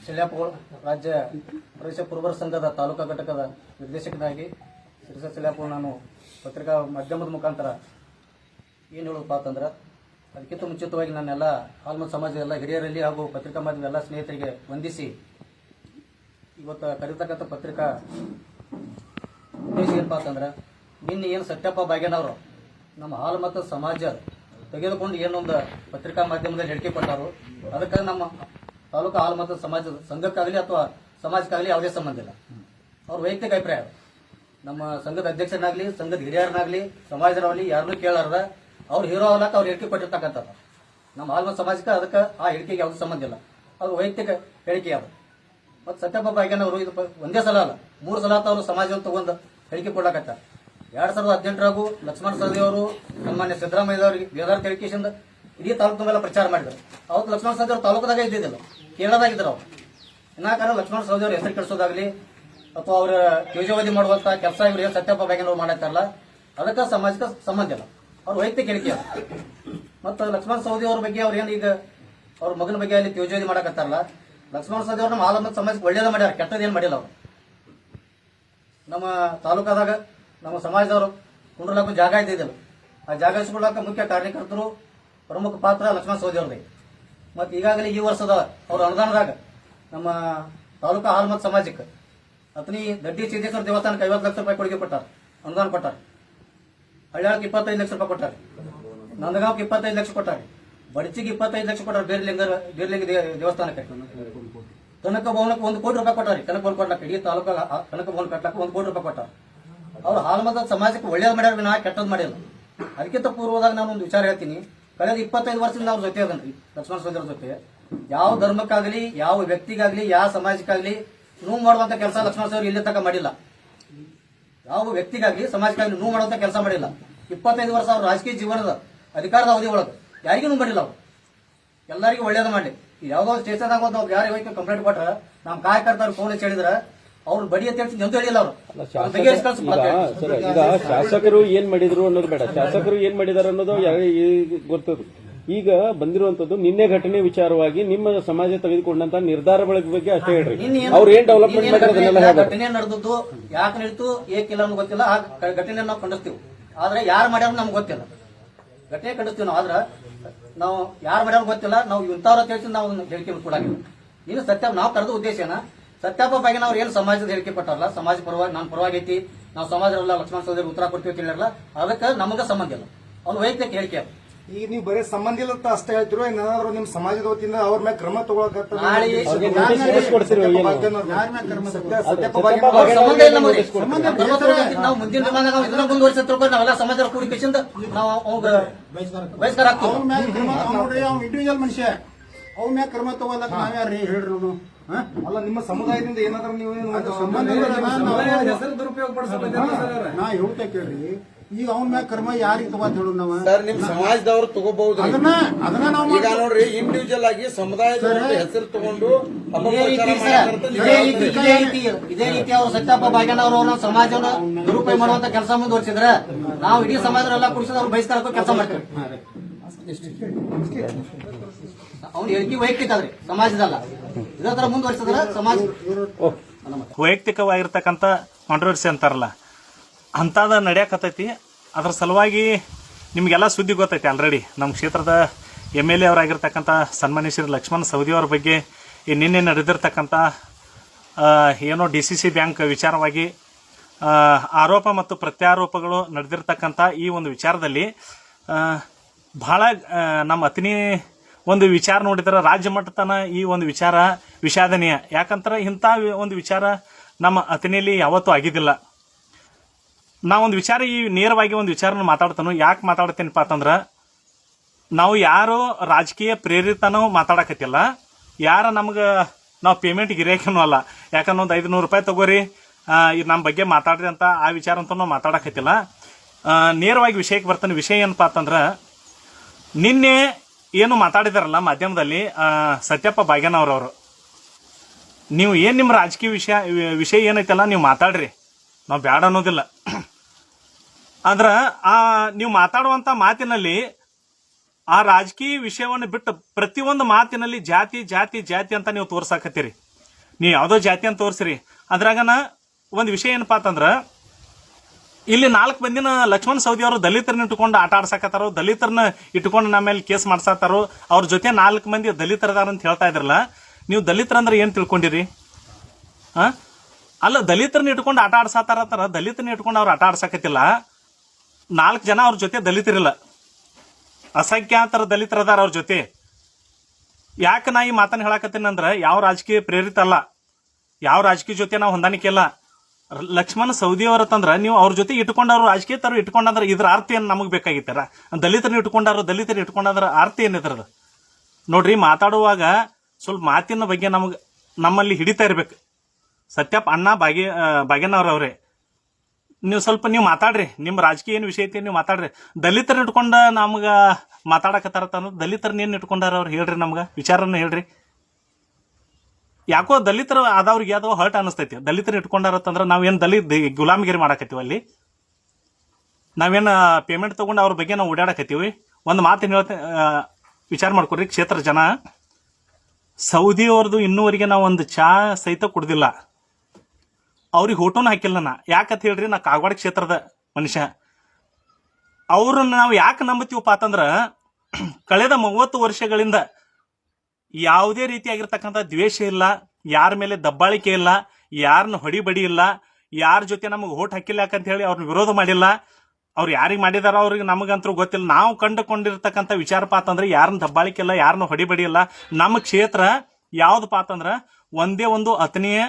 ಶಲ್ಯಾಪುರ ರಾಜ್ಯ ಪ್ರದೇಶ ಕುರುಬರ ಸಂಘದ ತಾಲೂಕಾ ಘಟಕದ ನಿರ್ದೇಶಕನಾಗಿ ಸಿರಿಸ ಶಲ್ಯಾಪುರ ನಾನು ಪತ್ರಿಕಾ ಮಾಧ್ಯಮದ ಮುಖಾಂತರ ಏನು ಹೇಳೋದಪ್ಪ ಅಂತಂದ್ರೆ ಅದಕ್ಕಿಂತ ಮುಂಚಿತವಾಗಿ ನಾನೆಲ್ಲ ಆಲ್ಮೋಸ್ಟ್ ಸಮಾಜದ ಎಲ್ಲ ಹಿರಿಯರಲ್ಲಿ ಹಾಗೂ ಪತ್ರಿಕಾ ಮಾಧ್ಯಮ ಎಲ್ಲ ಸ್ನೇಹಿತರಿಗೆ ವಂದಿಸಿ ಇವತ್ತು ಕರೀತಕ್ಕಂಥ ಪತ್ರಿಕಾ ಉದ್ದೇಶ ಏನಪ್ಪ ಅಂತಂದ್ರೆ ನಿನ್ನೆ ಏನು ಸತ್ಯಪ್ಪ ಬಾಗೇನವರು ನಮ್ಮ ಹಾಲುಮತ ಸಮಾಜ ತೆಗೆದುಕೊಂಡು ಏನೊಂದು ಪತ್ರಿಕಾ ಮಾಧ್ಯಮದಲ್ಲಿ ಹೇಳಿಕೆ ಕೊಟ್ಟರು ಅದಕ್ಕೆ ನಮ್ಮ ತಾಲೂಕು ಹಾಲುಮತ ಸಮಾಜದ ಸಂಘಕ್ಕಾಗಲಿ ಅಥವಾ ಸಮಾಜಕ್ಕಾಗಲಿ ಯಾವುದೇ ಸಂಬಂಧ ಇಲ್ಲ. ಅವ್ರ ವೈಯಕ್ತಿಕ ಅಭಿಪ್ರಾಯ. ನಮ್ಮ ಸಂಘದ ಅಧ್ಯಕ್ಷನಾಗಲಿ ಸಂಘದ ಹಿರಿಯರನ್ನಾಗಲಿ ಸಮಾಜದವರಲ್ಲಿ ಯಾರನ್ನೂ ಕೇಳಾರ್ದ ಅವ್ರು ಹೀರೋ ಆಗ್ಲಕ್ಕ ಅವ್ರು ಹೇಳಿಕೆ ಕೊಟ್ಟಿರ್ತಕ್ಕಂಥದ್ದು. ನಮ್ಮ ಹಾಲುಮತ ಸಮಾಜಕ್ಕೆ ಅದಕ್ಕೆ ಆ ಹೇಳಿಕೆಗೆ ಯಾವುದೇ ಸಂಬಂಧ ಇಲ್ಲ. ಅದು ವೈಯಕ್ತಿಕ ಹೇಳಿಕೆ ಅದು. ಮತ್ತು ಸತ್ಯಪ್ಪ ಬಾಗೇನವರು ಇದು ಒಂದೇ ಸಲ ಅಲ್ಲ 3 ಸಲ ಅವರು ಸಮಾಜವನ್ನು ತಗೊಂಡು ಹೇಳಿಕೆ ಕೊಡ್ಲಾಕತ್ತ. 2018ರಾಗೂ ಲಕ್ಷ್ಮಣ ಸವದಿ ಅವರು ಸನ್ಮಾನ್ಯ ಸಿದ್ದರಾಮಯ್ಯದವರಿಗೆ ಬೇದಾರ್ಥ ಹೇಳಿಕೆಯಿಂದ ಇಡೀ ತಾಲೂಕು ಮೇಲೆ ಪ್ರಚಾರ ಮಾಡಿದರು. ಅವತ್ತು ಲಕ್ಷ್ಮಣ ಸವದಿ ಅವರು ತಾಲೂಕದಾಗ ಇದ್ದಿದ್ದಿಲ್ಲ, ಕೇರಳದಾಗಿದ್ದರು. ಅವರು ಇನ್ನಾಕಾರ ಲಕ್ಷ್ಮಣ ಸವದಿ ಅವರು ಹೆಸರು ಕೆಡಿಸೋದಾಗಲಿ ಅಥವಾ ಅವರ ತೇಜೋವಧಿ ಮಾಡುವಂತ ಕೆಲಸ ಇವರು ಸತ್ಯಪ್ಪ ಬಾಗೇನವರು ಮಾಡತ್ತಾರಲ್ಲ ಅದಕ್ಕೆ ಸಮಾಜಕ್ಕೆ ಸಂಬಂಧ ಇಲ್ಲ. ಅವ್ರ ವೈಯಕ್ತಿಕ ಹೇಳಿಕೆ. ಮತ್ತು ಲಕ್ಷ್ಮಣ ಸವದಿ ಅವ್ರ ಬಗ್ಗೆ ಅವ್ರು ಏನು ಈಗ ಅವ್ರ ಮಗನ ಬಗ್ಗೆ ಅಲ್ಲಿ ತೇಜೋವಧಿ ಮಾಡಕತ್ತಾರಲ್ಲ, ಲಕ್ಷ್ಮಣ ಸವದಿ ಅವ್ರು ನಮ್ಮ ಹಾಲುಮತ ಸಮಾಜಕ್ಕೆ ಒಳ್ಳೇದ ಮಾಡ್ಯಾರ, ಕೆಟ್ಟದೇನು ಮಾಡಿಲ್ಲ. ಅವರು ನಮ್ಮ ತಾಲೂಕಾದಾಗ ನಮ್ಮ ಸಮಾಜದವರು ಕುಂಡ್ರಲಾಕ ಜಾಗ ಇದ್ದಿದ್ದಿಲ್ಲ. ಆ ಜಾಗ ಇಸ್ಕೊಳ್ಳಾಕ ಮುಖ್ಯ ಕಾರ್ಯಕರ್ತರು ಪ್ರಮುಖ ಪಾತ್ರ ಲಕ್ಷ್ಮಣ ಸವದಿ ಅವ್ರದೇ. ಮತ್ತು ಈಗಾಗಲೇ ಈ ವರ್ಷದ ಅವ್ರ ಅನುದಾನದಾಗ ನಮ್ಮ ತಾಲೂಕಾ ಹಾಲುಮತ ಸಮಾಜಕ್ಕೆ ಅತನಿ ದಡ್ಡಿ ಸಿದ್ದೇಶ್ವರ ದೇವಸ್ಥಾನಕ್ಕೆ 50 ಲಕ್ಷ ರೂಪಾಯಿ ಕೊಡುಗೆ ಕೊಟ್ಟಾರ, ಅನುದಾನ ಕೊಟ್ಟಾರ. ಹಳ್ಯಾಳಕ್ಕೆ 25 ಲಕ್ಷ ರೂಪಾಯಿ ಕೊಟ್ಟಾರೆ, ನಂದಗಾಂವ್ಗೆ 25 ಲಕ್ಷ ಕೊಟ್ಟಾರೆ, ಬಡಚಿಗೆ 25 ಲಕ್ಷ ಕೊಟ್ಟಾರೆ, ಬೇರ್ಲಿಂಗ ದೇವಸ್ಥಾನಕ್ಕೆ. ಕನಕ ಭವನಕ್ಕೆ 1 ಕೋಟಿ ರೂಪಾಯಿ ಕೊಟ್ಟಾರೆ. ಕನಕ ಭವನ ಕೊಡ್ಲಕ್ಕೆ ಇಡೀ ತಾಲೂಕ ಕನಕ ಭವನ ಕಟ್ಲಕ್ಕೆ 1 ಕೋಟಿ ರೂಪಾಯಿ ಕೊಟ್ಟಾರೆ. ಅವ್ರು ಹಾಲುಮತ ಸಮಾಜಕ್ಕೆ ಒಳ್ಳೇದು ಮಾಡ್ಯಾರ, ನಾ ಕೆಟ್ಟದ್ದು ಮಾಡಿಲ್ಲ. ಅದಕ್ಕಿಂತ ಪೂರ್ವದಾಗ ನಾನು ಒಂದು ವಿಚಾರ ಹೇಳ್ತೀನಿ. ಕಳೆದ 25 ವರ್ಷದಿಂದ ಅವ್ರ ಜೊತೆ ಅದನ್ರಿ ಲಕ್ಷ್ಮಣ ಸವದಿ ಅವ್ರ ಜೊತೆ. ಯಾವ ಧರ್ಮಕ್ಕಾಗಲಿ ಯಾವ ವ್ಯಕ್ತಿಗಾಗಲಿ ಯಾವ ಸಮಾಜಕ್ಕಾಗಲಿ ನೋವು ಮಾಡುವಂತ ಕೆಲಸ ಲಕ್ಷ್ಮಣ ಸವದಿ ಇಲ್ಲಿ ತನಕ ಮಾಡಿಲ್ಲ. ಯಾವ ವ್ಯಕ್ತಿಗಾಗಲಿ ಸಮಾಜಕ್ಕಾಗಲಿ ನೋವು ಮಾಡುವಂತ ಕೆಲಸ ಮಾಡಿಲ್ಲ. 25 ವರ್ಷ ಅವ್ರ ರಾಜಕೀಯ ಜೀವನದ ಅಧಿಕಾರದ ಅವಧಿ ಒಳಗೆ ಯಾರಿಗೂ ನೋವು ಮಾಡಿಲ್ಲ. ಅವ್ರು ಎಲ್ಲರಿಗೂ ಒಳ್ಳೇದು ಮಾಡಿ ಯಾವ್ದೋ ಸ್ಟೇಷನ್ದಾಗ ಅವ್ರು ಯಾರು ಹೋಗಿ ಕಂಪ್ಲೇಂಟ್ ಕೊಟ್ರ ನಮ್ಮ ಕಾರ್ಯಕರ್ತರು ಫೋನ್ ಹಚ್ಚಿ ಹೇಳಿದ್ರ ಅವ್ರು ಬಡಿ ಅಂತ ಎಂತ ಹೇಳಿಲ್ಲ. ಅವರು ಈಗ ಶಾಸಕರು ಏನ್ ಮಾಡಿದ್ರು ಅನ್ನೋದು ಬೇಡ, ಶಾಸಕರು ಏನ್ ಮಾಡಿದಾರೆ ಅನ್ನೋದು ಗೊತ್ತದು. ಈಗ ಬಂದಿರುವಂತದ್ದು ನಿನ್ನೆ ಘಟನೆ ವಿಚಾರವಾಗಿ ನಿಮ್ಮ ಸಮಾಜ ತೆಗೆದುಕೊಂಡಂತ ನಿರ್ಧಾರಗಳ ಬಗ್ಗೆ ಅಷ್ಟೇ ಹೇಳ್ರಿ. ಅವ್ರು ಏನ್ ಡೆವಲಪ್ಮೆಂಟ್ ಮಾಡಿದ್ರೆ ಘಟನೆ ನಡೆದದ್ದು ಯಾಕೆ ನಡೀತು ಏಕಿಲ್ಲ ಅನ್ನೋ ಗೊತ್ತಿಲ್ಲ. ಆ ಘಟನೆ ನಾವು ಖಂಡಿಸ್ತೀವಿ, ಆದ್ರೆ ಯಾರು ಮಾಡ್ಯಾರ ನಮ್ಗೆ ಗೊತ್ತಿಲ್ಲ. ಘಟನೆ ಖಂಡಿಸ್ತೀವಿ ನಾವು, ಆದ್ರೆ ನಾವು ಯಾರು ಮಾಡ್ಯಾರ ಗೊತ್ತಿಲ್ಲ. ನಾವು ಇಂಥವ್ರ ತಿಳಿಸಿ ನಾವು ಹೇಳಿಕೆ ಕೊಡಾಗಿಲ್ಲ. ಇನ್ನು ಸತ್ಯ ನಾವು ಕರೆದ ಉದ್ದೇಶನ ಸತ್ಯಪ್ಪ ಬಾಗೇನವ್ರು ಏನು ಸಮಾಜದ ಹೇಳಿಕೆ ಕೊಟ್ಟಾರಲ್ಲ, ಸಮಾಜ ಪರವಾಗಿ ನಾನು ಪರವಾಗಿ ಐತಿ, ನಾವು ಸಮಾಜದಲ್ಲ ಲಕ್ಷ್ಮಣ ಸವದಿ ಉತ್ತರ ಕೊಡ್ತೀವಿ ಅಂತ ಹೇಳಿರಲ್ಲ, ಅದಕ್ಕೆ ನಮಗೆ ಸಂಬಂಧ ಇಲ್ಲ. ಅವ್ನು ವೈಯಕ್ತಿಕ ಹೇಳಿಕೆ. ಈಗ ನೀವು ಬರೀ ಸಂಬಂಧ ಇಲ್ಲ ಅಂತ ಅಷ್ಟೇ ಹೇಳ್ತಿರೋ, ಏನಾದ್ರು ನಿಮ್ ಸಮಾಜದ ವತಿಯಿಂದ ಅವ್ರ ಮೇಲೆ ಕ್ರಮ ತಗೊಳಕ ನಾವು ಮುಂದಿನ ದಿನದಾಗ ಇದನ್ನ ಮುಂದುವರಿಸಿದ್ರು ನಾವೆಲ್ಲ ಸಮಾಜದ ಕೂಡಿಕೆಸಿಂದ ನಾವು ಬಹಿಷ್ಕಾರ ಆಗ್ತೀವಿ. ನೋಡ್ರಿ ಅವ್ನು ಇಂಡಿವಿಜುವಲ್ ಮನುಷ್ಯ, ಅವ್ನ ಮ್ಯಾಗ ಕ್ರಮ ತಗೊಳಕ್ ನಾವ್ಯಾರ್ರಿ ಹೇಳ್ರಿ. ಅಲ್ಲ ನಿಮ್ಮ ಸಮುದಾಯದಿಂದ ಏನಾದ್ರು ನೀವು ಹೆಸರು ದುರುಪಯೋಗ ಪಡಿಸೋದು ನಾ ಹೇಳ್ತಾ ಕೇಳ್ರಿ. ಈಗ ಅವ್ನ ಮ್ಯಾಗ ಕ್ರಮ ಯಾರಿಗೆ ತಗೋತ ಹೇಳು ನಾವು? ಸರ್ ನಿಮ್ ಸಮಾಜದವ್ರು ತಗೋಬಹುದು. ಅದನ್ನ ನಾವು ಈಗ ನೋಡ್ರಿ ಇಂಡಿವಿಜುವಲ್ ಆಗಿ ಸಮುದಾಯದ ಹೆಸರು ತಗೊಂಡು ಇದೇ ರೀತಿ ಅವರು ಸತ್ಯಪ್ಪ ಬಾಗೇನವರು ಸಮಾಜವನ್ನು ದುರುಪಯೋಗ ಮಾಡುವಂತ ಕೆಲಸ ಮುಂದುವರಿಸಿದ್ರೆ ನಾವು ಇಡೀ ಸಮಾಜದಲ್ಲ ಕುಡಿಸಿದ ಅವ್ರು ಬಹಿಷ್ಕಾರಕ್ಕೂ ಕೆಲಸ ಮಾಡ್ತೇವೆ. ಅವ್ನು ಹೇಳಿಕೆ ವೈಯಕ್ತಿಕ ಆದ್ರೆ ಸಮಾಜದಲ್ಲ. ಇದೇ ತರ ಮುಂದುವರಿಸಿದ್ರೆ ಸಮಾಜ ವೈಯಕ್ತಿಕವಾಗಿರ್ತಕ್ಕಂಥ ಕಾಂಟ್ರವರ್ಸಿ ಅಂತಾರಲ್ಲ ಅಂಥದ್ದು ನಡೆಯಕತ್ತೈತಿ. ಅದ್ರ ಸಲುವಾಗಿ ನಿಮಗೆಲ್ಲ ಸುದ್ದಿ ಗೊತ್ತೈತಿ ಆಲ್ರೆಡಿ. ನಮ್ಮ ಕ್ಷೇತ್ರದ MLA ಅವರಾಗಿರ್ತಕ್ಕಂಥ ಸನ್ಮಾನ್ಯ ಶ್ರೀ ಲಕ್ಷ್ಮಣ ಸವದಿ ಅವ್ರ ಬಗ್ಗೆ ಈ ನಿನ್ನೆ ನಡೆದಿರ್ತಕ್ಕಂಥ ಏನೋ DCC ಬ್ಯಾಂಕ್ ವಿಚಾರವಾಗಿ ಆರೋಪ ಮತ್ತು ಪ್ರತ್ಯಾರೋಪಗಳು ನಡೆದಿರ್ತಕ್ಕಂಥ ಈ ಒಂದು ವಿಚಾರದಲ್ಲಿ ಬಹಳ ನಮ್ಮ ಅತನಿ ಒಂದು ವಿಚಾರ ನೋಡಿದ್ರೆ ರಾಜ್ಯ ಮಟ್ಟತನ ಈ ಒಂದು ವಿಚಾರ ವಿಷಾದನೀಯ. ಯಾಕಂದ್ರೆ ಇಂಥ ಒಂದು ವಿಚಾರ ನಮ್ಮ ಅತನಿಯಲ್ಲಿ ಯಾವತ್ತೂ ಆಗಿದ್ದಿಲ್ಲ. ನಾವೊಂದು ವಿಚಾರ ಈ ನೇರವಾಗಿ ಒಂದು ವಿಚಾರನ ಮಾತಾಡ್ತಾನೋ ಯಾಕೆ ಮಾತಾಡ್ತೇನಪ್ಪ ಅಂತಂದ್ರೆ ನಾವು ಯಾರು ರಾಜಕೀಯ ಪ್ರೇರಿತನೂ ಮಾತಾಡಕತ್ತಿಲ್ಲ, ಯಾರ ನಮ್ಗೆ ನಾವು ಪೇಮೆಂಟ್ ಗಿರಾಕಿನೂ ಅಲ್ಲ. ಯಾಕಂದ್ರೆ ಒಂದು 500 ರೂಪಾಯಿ ತಗೋರಿ ನಮ್ಮ ಬಗ್ಗೆ ಮಾತಾಡ್ರಿ ಅಂತ ಆ ವಿಚಾರ ಅಂತೂ ನಾವು ಮಾತಾಡಕತ್ತಿಲ್ಲ. ನೇರವಾಗಿ ವಿಷಯಕ್ಕೆ ಬರ್ತಾನೆ. ವಿಷಯ ಏನಪ್ಪ ಅಂತಂದ್ರೆ ನಿನ್ನೆ ಏನು ಮಾತಾಡಿದಾರಲ್ಲ ಮಾಧ್ಯಮದಲ್ಲಿ ಸತ್ಯಪ್ಪ ಬಾಗೇನವ್ರವರು, ನೀವು ಏನು ನಿಮ್ಮ ರಾಜಕೀಯ ವಿಷಯ ಏನೈತಲ್ಲ ನೀವು ಮಾತಾಡ್ರಿ, ನಾವು ಬ್ಯಾಡ ಅನ್ನೋದಿಲ್ಲ. ಆದ್ರೆ ನೀವು ಮಾತಾಡುವಂಥ ಮಾತಿನಲ್ಲಿ ಆ ರಾಜಕೀಯ ವಿಷಯವನ್ನು ಬಿಟ್ಟು ಪ್ರತಿಯೊಂದು ಮಾತಿನಲ್ಲಿ ಜಾತಿ ಜಾತಿ ಜಾತಿ ಅಂತ ನೀವು ತೋರ್ಸಾಕತ್ತೀರಿ. ನೀವು ಯಾವುದೋ ಜಾತಿ ಅಂತ ತೋರಿಸ್ರಿ. ಅದ್ರಾಗನ ಒಂದು ವಿಷಯ ಏನಪ್ಪಾ ಅಂತಂದ್ರ, ಇಲ್ಲಿ 4 ಮಂದಿನ ಲಕ್ಷ್ಮಣ ಸವದಿ ಅವರು ದಲಿತರನ್ನ ಇಟ್ಕೊಂಡು ಆಟ ಆಡ್ಸಾಕತ್ತಾರೋ, ದಲಿತರನ್ನ ಇಟ್ಕೊಂಡು ನಮ್ಮ ಮೇಲೆ ಕೇಸ್ ಮಾಡ್ಸಾತಾರೋ, ಅವ್ರ ಜೊತೆ 4 ಮಂದಿ ದಲಿತರದಾರ ಅಂತ ಹೇಳ್ತಾ ಇದ್ರಲ್ಲ. ನೀವು ದಲಿತರಂದ್ರೆ ಏನ್ ತಿಳ್ಕೊಂಡಿರಿ? ಅಲ್ಲ, ದಲಿತರನ್ನ ಇಟ್ಕೊಂಡು ಆಟ ಆಡ್ಸಾತಾರ. ದಲಿತರನ್ನ ಇಟ್ಕೊಂಡು ಅವ್ರು ಆಟ ಆಡ್ಸಾಕತ್ತಿಲ್ಲ. 4 ಜನ ಅವ್ರ ಜೊತೆ ದಲಿತರಿಲ್ಲ, ಅಸಂಖ್ಯಾತರ ದಲಿತರದಾರ ಅವ್ರ ಜೊತೆ. ಯಾಕೆ ನಾ ಈ ಮಾತನ್ನ ಹೇಳಕತ್ತೀನಿ ಅಂದ್ರೆ, ಯಾವ ರಾಜಕೀಯ ಪ್ರೇರಿತ ಅಲ್ಲ, ಯಾವ ರಾಜಕೀಯ ಜೊತೆ ನಾವು ಹೊಂದಾಣಿಕೆ ಇಲ್ಲ. ಲಕ್ಷ್ಮಣ ಸವದಿ ಅವರ ತಂದ್ರ ನೀವು ಅವ್ರ ಜೊತೆ ಇಟ್ಕೊಂಡವ್ರು, ರಾಜಕೀಯ ತರ ಇಟ್ಕೊಂಡಂದ್ರೆ ಇದ್ರ ಅರ್ಥ ಏನ್ ನಮಗ್ ಬೇಕಾಗಿತ್ತಾರ? ದಲಿತರನ್ನ ಇಟ್ಕೊಂಡಾರ ಅರ್ಥ ಏನಿದ್ರದ ನೋಡ್ರಿ. ಮಾತಾಡುವಾಗ ಸ್ವಲ್ಪ ಮಾತಿನ ಬಗ್ಗೆ ನಮ್ಮಲ್ಲಿ ಹಿಡಿತಾ ಇರ್ಬೇಕು. ಸತ್ಯಪ್ಪ ಅಣ್ಣ ಭಾಗ್ಯನವ್ರವ್ರೆ, ನೀವು ಸ್ವಲ್ಪ ನೀವು ಮಾತಾಡ್ರಿ, ನಿಮ್ಮ ರಾಜಕೀಯ ಏನು ವಿಷಯ ಐತಿ ನೀವು ಮಾತಾಡ್ರಿ. ದಲಿತರನ್ನ ಇಟ್ಕೊಂಡ ನಮ್ಗ ಮಾತಾಡಕತ್ತಾರ ಅನ್ನೋದು, ದಲಿತರನ್ನ ಏನ್ ಇಟ್ಕೊಂಡಾರ ಅವ್ರು ಹೇಳ್ರಿ, ನಮ್ಗ ವಿಚಾರನ ಹೇಳ್ರಿ. ಯಾಕೋ ದಲಿತರು ಆದವ್ರಿಗೆ ಯಾವ್ದೋ ಹರ್ಟ್ ಅನಿಸ್ತೈತಿ. ದಲಿತರನ್ನ ಇಟ್ಕೊಂಡಾರತ್ತಂದ್ರ ನಾವೇನ್ ಗುಲಾಮಗಿರಿ ಮಾಡಕತ್ತೀವಿ ಅಲ್ಲಿ? ನಾವೇನ್ ಪೇಮೆಂಟ್ ತಗೊಂಡು ಅವ್ರ ಬಗ್ಗೆ ನಾವು ಓಡಾಡಕತ್ತೀವಿ? ಒಂದು ಮಾತಿನ ಹೇಳ್ತ ವಿಚಾರ ಮಾಡ್ಕೊಡ್ರಿ ಕ್ಷೇತ್ರ ಜನ. ಸೌದಿ ಅವ್ರದ್ದು ಇನ್ನೂವರೆಗೆ ನಾವು ಒಂದು ಚಾ ಸಹಿತ ಕುಡ್ದಿಲ್ಲ, ಅವ್ರಿಗೆ ಊಟನೂ ಹಾಕಿಲ್ಲ ನಾ. ಯಾಕಂತ ಹೇಳ್ರಿ, ನಾ ಕಾಗವಾಡ ಕ್ಷೇತ್ರದ ಮನುಷ್ಯ. ಅವ್ರನ್ನ ನಾವು ಯಾಕೆ ನಂಬುತ್ತೀವಪ್ಪ ಅಂತಂದ್ರ, ಕಳೆದ 30 ವರ್ಷಗಳಿಂದ ಯಾವುದೇ ರೀತಿಯಾಗಿರ್ತಕ್ಕಂಥ ದ್ವೇಷ ಇಲ್ಲ, ಯಾರ ಮೇಲೆ ದಬ್ಬಾಳಿಕೆ ಇಲ್ಲ, ಯಾರನ್ನ ಹೊಡಿಬಡಿ ಇಲ್ಲ, ಯಾರ ಜೊತೆ ನಮಗೆ ಓಟ್ ಹಾಕಿಲ್ಲ ಯಾಕಂತ ಹೇಳಿ ಅವ್ರನ್ನ ವಿರೋಧ ಮಾಡಿಲ್ಲ. ಅವ್ರು ಯಾರಿಗೆ ಮಾಡಿದಾರ ಅವ್ರಿಗೆ ನಮಗಂತೂ ಗೊತ್ತಿಲ್ಲ. ನಾವು ಕಂಡುಕೊಂಡಿರ್ತಕ್ಕಂಥ ವಿಚಾರಪ್ಪ ಅಂತಂದ್ರೆ ಯಾರನ್ನ ದಬ್ಬಾಳಿಕೆ ಇಲ್ಲ, ಯಾರನ್ನ ಹೊಡಿಬಡಿ ಇಲ್ಲ. ನಮ್ಮ ಕ್ಷೇತ್ರ ಯಾವ್ದಪ್ಪ ಅಂತಂದ್ರ ಒಂದೇ ಒಂದು ಅತನೀಯ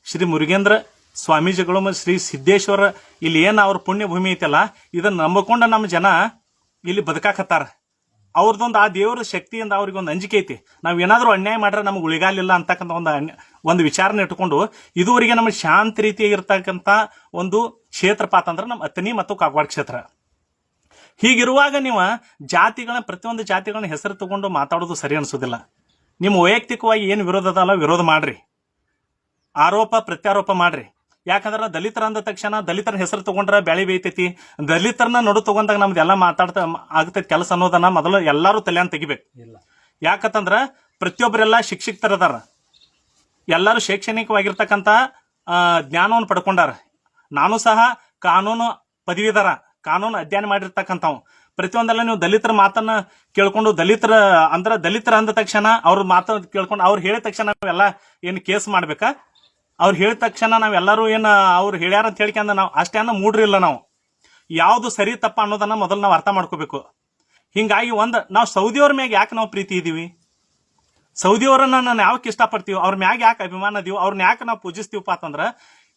ಶ್ರೀ ಮುರುಗೇಂದ್ರ ಸ್ವಾಮೀಜಿಗಳು ಮತ್ತು ಶ್ರೀ ಸಿದ್ದೇಶ್ವರ ಇಲ್ಲಿ ಏನ್ ಅವ್ರ ಪುಣ್ಯ ಭೂಮಿ ಐತಲ್ಲ, ಇದನ್ನ ನಂಬಿಕೊಂಡ ನಮ್ಮ ಜನ ಇಲ್ಲಿ ಬದುಕಾಕತ್ತಾರ. ಅವ್ರದೊಂದು ಆ ದೇವರ ಶಕ್ತಿಯಿಂದ ಅವ್ರಿಗೊಂದು ಅಂಜಿಕೆ ಐತಿ. ನಾವ್ ಏನಾದ್ರೂ ಅನ್ಯಾಯ ಮಾಡ್ರೆ ನಮ್ಗೆ ಉಳಿಗಾಲಿಲ್ಲ ಅಂತಕ್ಕಂಥ ಒಂದು ವಿಚಾರನ ಇಟ್ಕೊಂಡು ಇದುವರೆಗೆ ನಮಗೆ ಶಾಂತ ರೀತಿಯಾಗಿರ್ತಕ್ಕಂಥ ಒಂದು ಕ್ಷೇತ್ರಪ್ಪ ಅಂತಂದ್ರೆ ನಮ್ಮ ಅತನಿ ಮತ್ತು ಕಾಗವಾಡ ಕ್ಷೇತ್ರ. ಹೀಗಿರುವಾಗ ನೀವು ಪ್ರತಿಯೊಂದು ಜಾತಿಗಳನ್ನ ಹೆಸರು ತಗೊಂಡು ಮಾತಾಡೋದು ಸರಿ ಅನ್ಸೋದಿಲ್ಲ. ನಿಮ್ಮ ವೈಯಕ್ತಿಕವಾಗಿ ಏನು ವಿರೋಧ ಅದಲ್ಲ, ವಿರೋಧ ಮಾಡ್ರಿ, ಆರೋಪ ಪ್ರತ್ಯಾರೋಪ ಮಾಡ್ರಿ. ಯಾಕಂದ್ರೆ ದಲಿತರ ಅಂದ ತಕ್ಷಣ ದಲಿತರ ಹೆಸರು ತಗೊಂಡ್ರೆ ಬೆಳೆ ಬೇಯ್ತೈತಿ. ದಲಿತರನ್ನ ನಡು ತಗೊಂಡಾಗ ನಮ್ದು ಎಲ್ಲ ಮಾತಾಡ್ತಾ ಆಗ್ತೈತಿ ಕೆಲಸ ಅನ್ನೋದನ್ನ ಮೊದಲು ಎಲ್ಲಾರು ತಲೆಯನ್ನು ತೆಗಿಬೇಕು. ಯಾಕಂತಂದ್ರ ಪ್ರತಿಯೊಬ್ಬರೆಲ್ಲ ಶಿಕ್ಷಿತರದಾರ, ಎಲ್ಲರೂ ಶೈಕ್ಷಣಿಕವಾಗಿರ್ತಕ್ಕಂಥ ಜ್ಞಾನವನ್ನು ಪಡ್ಕೊಂಡಾರ. ನಾನು ಸಹ ಕಾನೂನು ಪದವೀಧರ, ಕಾನೂನು ಅಧ್ಯಯನ ಮಾಡಿರ್ತಕ್ಕಂಥವು. ಪ್ರತಿಯೊಂದೆಲ್ಲ ನೀವು ದಲಿತರ ಮಾತನ್ನ ಕೇಳ್ಕೊಂಡು ದಲಿತರ ಅಂದ ತಕ್ಷಣ ಅವ್ರ ಮಾತನ್ನ ಕೇಳ್ಕೊಂಡು ಅವ್ರು ಹೇಳಿದ ತಕ್ಷಣ ನಾವೆಲ್ಲ ಏನು ಕೇಸ್ ಮಾಡ್ಬೇಕಾ? ಅವ್ರು ಹೇಳಿದ ತಕ್ಷಣ ನಾವೆಲ್ಲರೂ ಏನು ಅವ್ರು ಹೇಳ್ಯಾರ ಅಂತ ಹೇಳ್ಕೊಂಡ ನಾವು ಅಷ್ಟೇ ಮೂಡ್ರಿಲ್ಲ. ನಾವು ಯಾವ್ದು ಸರಿ ತಪ್ಪ ಅನ್ನೋದನ್ನ ಮೊದಲು ನಾವು ಅರ್ಥ ಮಾಡ್ಕೋಬೇಕು. ಹಿಂಗಾಗಿ ನಾವು ಸೌದಿಯವ್ರ ಮ್ಯಾಗ ಯಾಕೆ ನಾವು ಪ್ರೀತಿ ಇದೀವಿ, ಸೌದಿಯವರನ್ನ ನಾನು ಯಾಕೆ ಇಷ್ಟಪಡ್ತೀವಿ, ಅವ್ರ ಮ್ಯಾಗ ಯಾಕೆ ಅಭಿಮಾನ ಇದೀವಿ, ಅವ್ರನ್ನ ಯಾಕೆ ನಾವು ಪೂಜಿಸ್ತೀವಪ್ಪ ಅಂತಂದ್ರ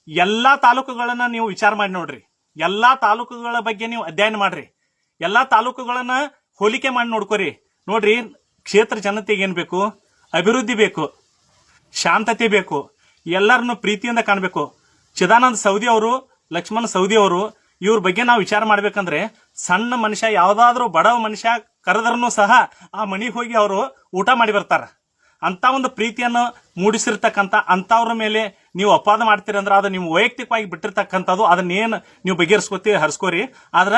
ಎಲ್ಲಾ ತಾಲೂಕುಗಳನ್ನ ನೀವು ವಿಚಾರ ಮಾಡಿ ನೋಡ್ರಿ. ಎಲ್ಲಾ ತಾಲೂಕುಗಳ ಬಗ್ಗೆ ನೀವು ಅಧ್ಯಯನ ಮಾಡ್ರಿ. ಎಲ್ಲಾ ತಾಲೂಕುಗಳನ್ನ ಹೋಲಿಕೆ ಮಾಡಿ ನೋಡ್ಕೋರಿ. ನೋಡ್ರಿ, ಕ್ಷೇತ್ರ ಜನತೆಗೆ ಏನ್ ಬೇಕು? ಅಭಿವೃದ್ಧಿ ಬೇಕು, ಶಾಂತತೆ ಬೇಕು, ಎಲ್ಲರನ್ನು ಪ್ರೀತಿಯಿಂದ ಕಾಣಬೇಕು. ಚಿದಾನಂದ ಸೌದಿ ಅವರು, ಲಕ್ಷ್ಮಣ ಸವದಿ ಅವರು, ಇವ್ರ ಬಗ್ಗೆ ನಾವು ವಿಚಾರ ಮಾಡ್ಬೇಕಂದ್ರೆ ಸಣ್ಣ ಮನುಷ್ಯ, ಯಾವ್ದಾದ್ರು ಬಡವ ಮನುಷ್ಯ ಕರೆದ್ರೂ ಸಹ ಆ ಮನೆಗೆ ಹೋಗಿ ಅವರು ಊಟ ಮಾಡಿ ಬರ್ತಾರ. ಅಂತ ಒಂದು ಪ್ರೀತಿಯನ್ನು ಮೂಡಿಸಿರ್ತಕ್ಕಂಥ ಅಂತವ್ರ ಮೇಲೆ ನೀವು ಅಪವಾದ ಮಾಡ್ತೀರಿ ಅಂದ್ರೆ ಅದು ನೀವು ವೈಯಕ್ತಿಕವಾಗಿ ಬಿಟ್ಟಿರ್ತಕ್ಕಂಥದ್ದು. ಅದನ್ನೇನು ನೀವು ಹರಿಸ್ಕೋರಿ. ಆದ್ರ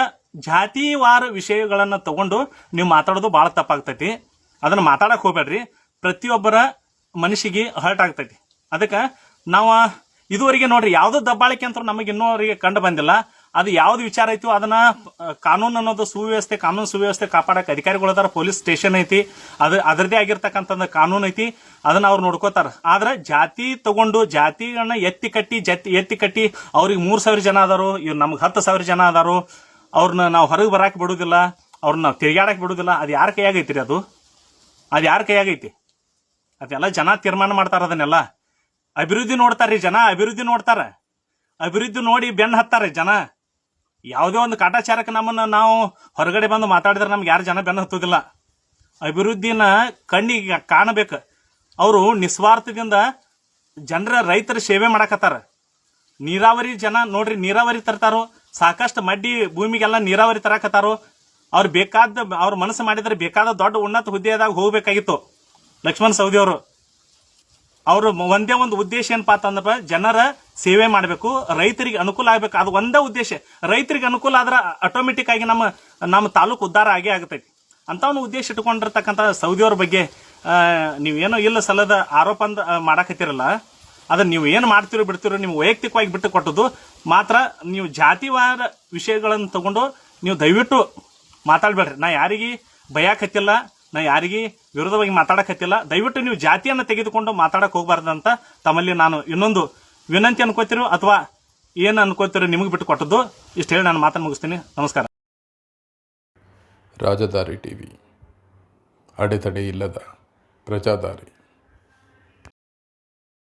ಜಾತಿವಾರ ವಿಷಯಗಳನ್ನ ತಗೊಂಡು ನೀವು ಮಾತಾಡೋದು ಬಹಳ ತಪ್ಪಾಗ್ತೈತಿ. ಅದನ್ನ ಮಾತಾಡಕ್ ಹೋಗ್ಬೇಡ್ರಿ. ಪ್ರತಿಯೊಬ್ಬರ ಮನಸ್ಸಿಗೆ ಹರ್ಟ್ ಆಗ್ತೈತಿ. ಅದಕ್ಕೆ ನಾವು ಇದುವರೆಗೆ ನೋಡ್ರಿ ಯಾವ್ದು ದಬ್ಬಾಳಿಕೆ ಅಂತ ನಮಗೆ ಇನ್ನೂವರೆಗೆ ಕಂಡು ಬಂದಿಲ್ಲ. ಅದು ಯಾವ್ದು ವಿಚಾರ ಐತಿ ಅದನ್ನ ಕಾನೂನು ಅನ್ನೋದು ಕಾನೂನು ಸುವ್ಯವಸ್ಥೆ ಕಾಪಾಡಕ್ ಅಧಿಕಾರಿಗಳದಾರ, ಪೊಲೀಸ್ ಸ್ಟೇಷನ್ ಐತಿ, ಅದರದೇ ಆಗಿರ್ತಕ್ಕಂಥ ಕಾನೂನು ಐತಿ, ಅದನ್ನ ಅವ್ರು ನೋಡ್ಕೋತಾರ. ಆದ್ರೆ ಜಾತಿ ತಗೊಂಡು ಜಾತಿಗಳನ್ನ ಎತ್ತಿ ಕಟ್ಟಿ ಅವ್ರಿಗೆ 3,000 ಜನ ಅದಾರು, ಇವ್ರು ನಮ್ಗೆ 10,000 ಜನ ಅದಾರು, ಅವ್ರನ್ನ ನಾವು ಹೊರಗೆ ಬರಾಕ್ ಬಿಡುದಿಲ್ಲ, ಅವ್ರನ್ನ ನಾವು ತಿರುಗಾಡಕ್ ಬಿಡುದಿಲ್ಲ. ಅದು ಯಾರ ಕೈಯಾಗೈತಿ? ಅದು ಯಾರ ಕೈಯಾಗೈತಿ? ಅದೆಲ್ಲ ಜನ ತೀರ್ಮಾನ ಮಾಡ್ತಾರ. ಅದನ್ನೆಲ್ಲ ಅಭಿವೃದ್ಧಿ ನೋಡ್ತಾರ್ರಿ ಜನ, ಅಭಿವೃದ್ಧಿ ನೋಡಿ ಬೆನ್ನ ಹತ್ತಾರೆ ಜನ. ಯಾವುದೇ ಒಂದು ಕಾಟಾಚಾರಕ್ಕೆ ನಾವು ಹೊರಗಡೆ ಬಂದು ಮಾತಾಡಿದ್ರೆ ನಮ್ಗೆ ಯಾರು ಜನ ಬೆನ್ನ ಹತ್ತೋದಿಲ್ಲ. ಅಭಿವೃದ್ಧಿನ ಕಣ್ಣಿಗೆ ಕಾಣಬೇಕು. ಅವರು ನಿಸ್ವಾರ್ಥದಿಂದ ರೈತರ ಸೇವೆ ಮಾಡಕತ್ತಾರ. ನೀರಾವರಿ ಜನ ನೋಡ್ರಿ, ನೀರಾವರಿ ತರ್ತಾರೋ, ಸಾಕಷ್ಟು ಮಡ್ಡಿ ಭೂಮಿಗೆಲ್ಲ ನೀರಾವರಿ ತರಾಕತ್ತಾರೋ. ಅವ್ರ ಮನಸ್ಸು ಮಾಡಿದ್ರೆ ಬೇಕಾದ ದೊಡ್ಡ ಉನ್ನತ ಹುದ್ದೆದಾಗ ಹೋಗ್ಬೇಕಾಗಿತ್ತು ಲಕ್ಷ್ಮಣ ಸವದಿ ಅವರು ಒಂದೇ ಒಂದು ಉದ್ದೇಶ ಏನಪ್ಪಾ ಅಂತಂದ್ರೆ ಜನರ ಸೇವೆ ಮಾಡಬೇಕು, ರೈತರಿಗೆ ಅನುಕೂಲ ಆಗ್ಬೇಕು. ಅದು ಒಂದೇ ಉದ್ದೇಶ. ರೈತರಿಗೆ ಅನುಕೂಲ ಆದ್ರೆ ಆಟೋಮೆಟಿಕ್ ಆಗಿ ನಮ್ಮ ತಾಲೂಕು ಉದ್ಧಾರ ಆಗೇ ಆಗತೈತಿ. ಅಂಥವ್ನ ಉದ್ದೇಶ ಇಟ್ಕೊಂಡಿರ್ತಕ್ಕಂಥ ಸೌದಿಯವ್ರ ಬಗ್ಗೆ ನೀವೇನೋ ಇಲ್ಲ ಸಲ್ಲದ ಆರೋಪ ಮಾಡಕತ್ತೀರಲ್ಲ, ಅದನ್ನ ನೀವು ಏನು ಮಾಡ್ತಿರೋ ಬಿಡ್ತಿರೋ ನೀವು ವೈಯಕ್ತಿಕವಾಗಿ ಬಿಟ್ಟು ಕೊಟ್ಟದ್ದು ಮಾತ್ರ. ನೀವು ಜಾತಿವಾದ ವಿಷಯಗಳನ್ನು ತಗೊಂಡು ನೀವು ದಯವಿಟ್ಟು ಮಾತಾಡಬೇಡ್ರಿ. ನಾ ಯಾರಿಗೆ ಭಯಕತ್ತಿಲ್ಲ, ನಾ ಯಾರಿಗೆ ವಿರೋಧವಾಗಿ ಮಾತಾಡಕತ್ತಿಲ್ಲ. ದಯವಿಟ್ಟು ನೀವು ಜಾತಿಯನ್ನು ತೆಗೆದುಕೊಂಡು ಮಾತಾಡಕ್ಕೆ ಹೋಗಬಾರ್ದಂತ ತಮ್ಮಲ್ಲಿ ನಾನು ಇನ್ನೊಂದು ವಿನಂತಿ ಅನ್ಕೋತಿರೋ ಅಥವಾ ಏನು ಅನ್ಕೋತಿರೋ ನಿಮಗೆ ಬಿಟ್ಟು ಕೊಟ್ಟದ್ದು. ಇಷ್ಟು ಹೇಳಿ ನಾನು ಮಾತನ್ನು ಮುಗಿಸ್ತೀನಿ. ನಮಸ್ಕಾರ. ರಾಜದಾರಿ ಟಿವಿ, ಅಡೆತಡೆ ಇಲ್ಲದ ಪ್ರಜಾದಾರಿ.